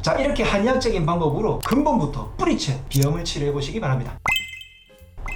자, 이렇게 한의학적인 방법으로 근본부터 뿌리채 비염을 치료해 보시기 바랍니다.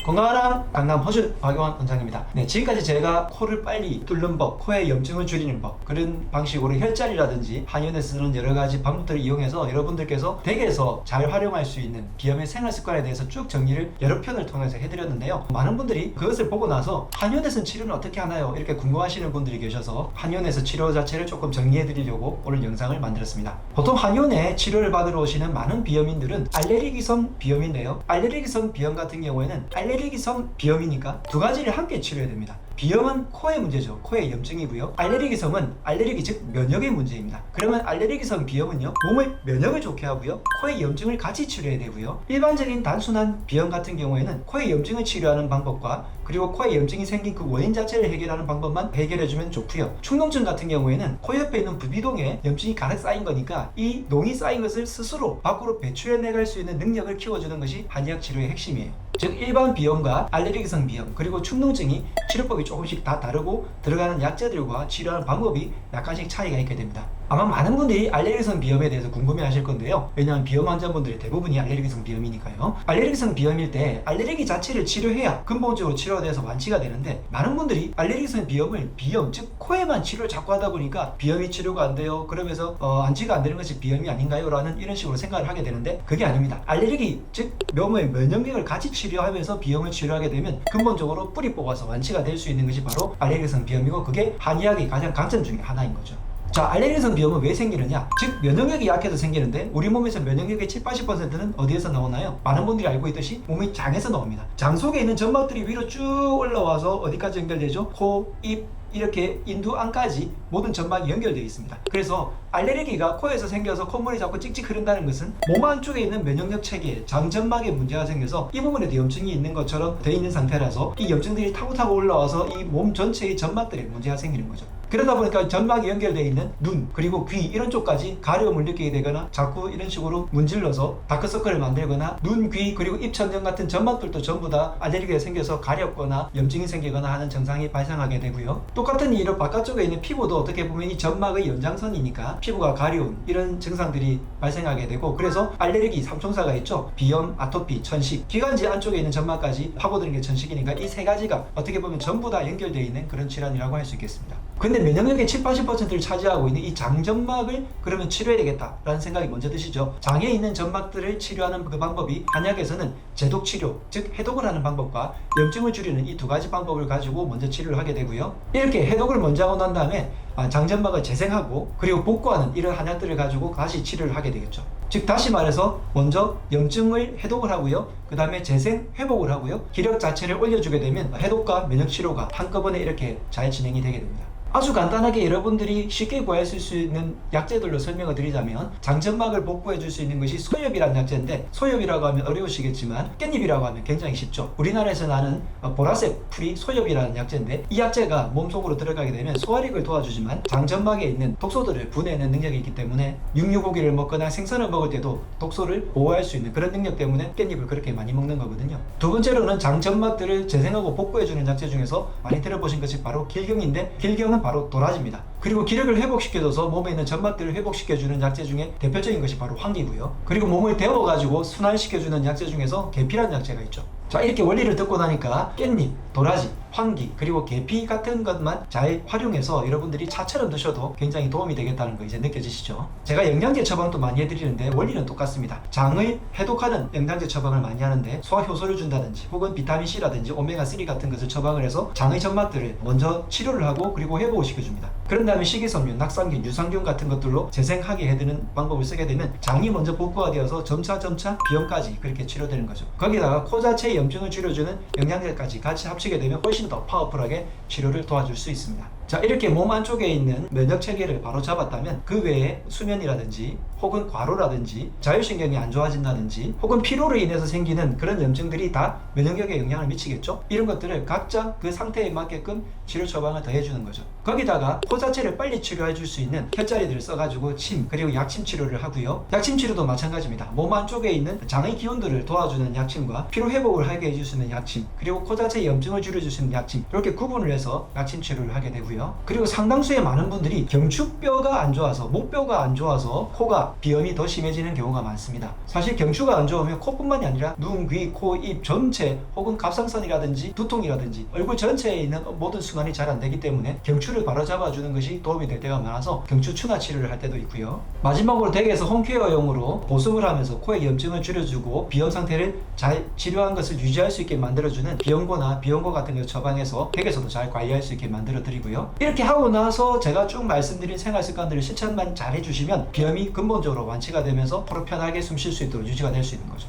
건강하라 강남 허준 박용환 원장입니다. 네, 지금까지 제가 코를 빨리 뚫는 법, 코의 염증을 줄이는 법, 그런 방식으로 혈자리라든지 한의원에서 쓰는 여러 가지 방법들을 이용해서 여러분들께서 댁에서 잘 활용할 수 있는 비염의 생활 습관에 대해서 쭉 정리를 여러 편을 통해서 해드렸는데요. 많은 분들이 그것을 보고 나서 한의원에서는 치료는 어떻게 하나요? 이렇게 궁금하시는 분들이 계셔서 한의원에서 치료 자체를 조금 정리해 드리려고 오늘 영상을 만들었습니다. 보통 한의원에 치료를 받으러 오시는 많은 비염인들은 알레르기성 비염인데요. 알레르기성 비염 같은 경우에는 알레르기성 비염이니까 두 가지를 함께 치료해야 됩니다. 비염은 코의 문제죠. 코의 염증이고요. 알레르기성은 알레르기 즉 면역의 문제입니다. 그러면 알레르기성 비염은요, 몸의 면역을 좋게 하고요, 코의 염증을 같이 치료해야 되고요. 일반적인 단순한 비염 같은 경우에는 코의 염증을 치료하는 방법과 그리고 코에 염증이 생긴 그 원인 자체를 해결하는 방법만 해결해주면 좋고요. 축농증 같은 경우에는 코 옆에 있는 부비동에 염증이 가득 쌓인 거니까 이 농이 쌓인 것을 스스로 밖으로 배출해내갈 수 있는 능력을 키워주는 것이 한의학 치료의 핵심이에요. 즉 일반 비염과 알레르기성 비염 그리고 축농증이 치료법이 조금씩 다 다르고 들어가는 약재들과 치료하는 방법이 약간씩 차이가 있게 됩니다. 아마 많은 분들이 알레르기성 비염에 대해서 궁금해 하실 건데요. 왜냐하면 비염 환자분들의 대부분이 알레르기성 비염이니까요. 알레르기성 비염일 때 알레르기 자체를 치료해야 근본적으로 치료가 돼서 완치가 되는데, 많은 분들이 알레르기성 비염을 비염 즉 코에만 치료를 자꾸 하다 보니까 비염이 치료가 안 돼요. 그러면서 완치가 안 되는 것이 비염이 아닌가요? 라는 이런 식으로 생각을 하게 되는데, 그게 아닙니다. 알레르기 즉 몸의 면역력을 같이 치료하면서 비염을 치료하게 되면 근본적으로 뿌리 뽑아서 완치가 될 수 있는 것이 바로 알레르기성 비염이고, 그게 한의학의 가장 강점 중에 하나인 거죠. 자, 알레르기성 비염은 왜 생기느냐? 즉 면역력이 약해서 생기는데, 우리 몸에서 면역력의 70-80%는 어디에서 나오나요? 많은 분들이 알고 있듯이 몸의 장에서 나옵니다. 장 속에 있는 점막들이 위로 쭉 올라와서 어디까지 연결되죠? 코, 입, 이렇게 인두 안까지 모든 점막이 연결되어 있습니다. 그래서 알레르기가 코에서 생겨서 콧물이 자꾸 찍찍 흐른다는 것은 몸 안쪽에 있는 면역력 체계에 장점막에 문제가 생겨서 이 부분에도 염증이 있는 것처럼 되어 있는 상태라서 이 염증들이 타고 올라와서 이 몸 전체의 점막들에 문제가 생기는 거죠. 그러다 보니까 점막이 연결되어 있는 눈 그리고 귀 이런 쪽까지 가려움을 느끼게 되거나 자꾸 이런 식으로 문질러서 다크서클을 만들거나 눈, 귀 그리고 입천장 같은 점막들도 전부 다 알레르기가 생겨서 가렵거나 염증이 생기거나 하는 증상이 발생하게 되고요. 똑같은 이유로 바깥쪽에 있는 피부도 어떻게 보면 이 점막의 연장선이니까 피부가 가려운 이런 증상들이 발생하게 되고, 그래서 알레르기 삼총사가 있죠. 비염, 아토피, 천식, 기관지 안쪽에 있는 점막까지 파고드는 게 천식이니까 이 세 가지가 어떻게 보면 전부 다 연결되어 있는 그런 질환이라고 할 수 있겠습니다. 근데 면역력의 70-80%를 차지하고 있는 이 장점막을 그러면 치료해야 되겠다라는 생각이 먼저 드시죠. 장에 있는 점막들을 치료하는 그 방법이 한약에서는 제독 치료, 즉 해독을 하는 방법과 염증을 줄이는 이 두 가지 방법을 가지고 먼저 치료를 하게 되고요. 이렇게 해독을 먼저 하고 난 다음에 장점막을 재생하고 그리고 복구하는 이런 한약들을 가지고 다시 치료를 하게 되겠죠. 즉 다시 말해서 먼저 염증을 해독을 하고요, 그 다음에 재생 회복을 하고요, 기력 자체를 올려주게 되면 해독과 면역 치료가 한꺼번에 이렇게 잘 진행이 되게 됩니다. 아주 간단하게 여러분들이 쉽게 구하실 수 있는 약재들로 설명을 드리자면, 장점막을 복구해 줄 수 있는 것이 소엽이라는 약재인데, 소엽이라고 하면 어려우시겠지만 깻잎이라고 하면 굉장히 쉽죠. 우리나라에서 나는 보라색 풀이 소엽이라는 약재인데, 이 약재가 몸속으로 들어가게 되면 소화력을 도와주지만 장점막에 있는 독소들을 분해하는 능력이 있기 때문에 육류고기를 먹거나 생선을 먹을 때도 독소를 보호할 수 있는 그런 능력 때문에 깻잎을 그렇게 많이 먹는 거거든요. 두 번째로는 장점막들을 재생하고 복구해주는 약재 중에서 많이 들어보신 것이 바로 길경인데, 길경은 바로 도라지입니다. 그리고 기력을 회복시켜줘서 몸에 있는 점막들을 회복시켜주는 약재 중에 대표적인 것이 바로 황기고요. 그리고 몸을 데워가지고 순환시켜주는 약재 중에서 계피라는 약재가 있죠. 자, 이렇게 원리를 듣고 나니까 깻잎, 도라지, 황기 그리고 계피 같은 것만 잘 활용해서 여러분들이 차처럼 드셔도 굉장히 도움이 되겠다는 거 이제 느껴지시죠? 제가 영양제 처방도 많이 해드리는데 원리는 똑같습니다. 장을 해독하는 영양제 처방을 많이 하는데, 소화 효소를 준다든지 혹은 비타민C라든지 오메가3 같은 것을 처방을 해서 장의 점막들을 먼저 치료를 하고 그리고 회복을 시켜줍니다. 그런 다음에 식이섬유, 낙상균, 유산균 같은 것들로 재생하게 해드는 방법을 쓰게 되면 장이 먼저 복구가 되어서 점차 비염까지 그렇게 치료되는 거죠. 거기다가 코 자체의 염증을 줄여주는 영양제까지 같이 합치게 되면 훨씬 더 파워풀하게 치료를 도와줄 수 있습니다. 자, 이렇게 몸 안쪽에 있는 면역 체계를 바로 잡았다면 그 외에 수면이라든지 혹은 과로라든지 자율신경이 안 좋아진다든지 혹은 피로로 인해서 생기는 그런 염증들이 다 면역력에 영향을 미치겠죠. 이런 것들을 각자 그 상태에 맞게끔 치료 처방을 더해주는 거죠. 거기다가 코 자체를 빨리 치료해 줄 수 있는 혈자리들을 써가지고 침 그리고 약침 치료를 하고요. 약침 치료도 마찬가지입니다. 몸 안쪽에 있는 장의 기운들을 도와주는 약침과 피로 회복을 하게 해줄 수 있는 약침, 그리고 코 자체의 염증을 줄여줄 수 있는 약침, 이렇게 구분을 해서 약침 치료를 하게 되고요. 되고요. 그리고 상당수의 많은 분들이 경추뼈가 안 좋아서, 목뼈가 안 좋아서 코가 비염이 더 심해지는 경우가 많습니다. 사실 경추가 안 좋으면 코뿐만이 아니라 눈, 귀, 코, 입 전체 혹은 갑상선이라든지 두통이라든지 얼굴 전체에 있는 모든 순환이 잘 안 되기 때문에 경추를 바로잡아주는 것이 도움이 될 때가 많아서 경추 추나 치료를 할 때도 있고요. 마지막으로 댁에서 홈케어용으로 보습을 하면서 코의 염증을 줄여주고 비염 상태를 잘 치료한 것을 유지할 수 있게 만들어주는 비염고나 비염고 같은 걸 처방해서 댁에서도 잘 관리할 수 있게 만들어 드리고요. 이렇게 하고 나서 제가 쭉 말씀드린 생활 습관들을 실천만 잘 해주시면 비염이 근본적으로 완치가 되면서 코로 편하게 숨 쉴 수 있도록 유지가 될 수 있는 거죠.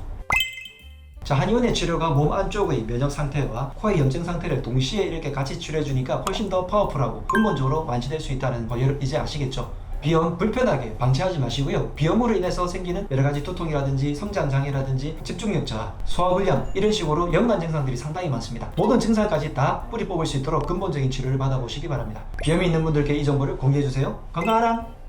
자, 한의원의 치료가 몸 안쪽의 면역 상태와 코의 염증 상태를 동시에 이렇게 같이 치료해주니까 훨씬 더 파워풀하고 근본적으로 완치될 수 있다는 거 이제 아시겠죠? 비염 불편하게 방치하지 마시고요. 비염으로 인해서 생기는 여러가지 두통이라든지 성장장애라든지 집중력 저하, 소화불량 이런 식으로 연관 증상들이 상당히 많습니다. 모든 증상까지 다 뿌리 뽑을 수 있도록 근본적인 치료를 받아보시기 바랍니다. 비염이 있는 분들께 이 정보를 공유해주세요. 건강하라!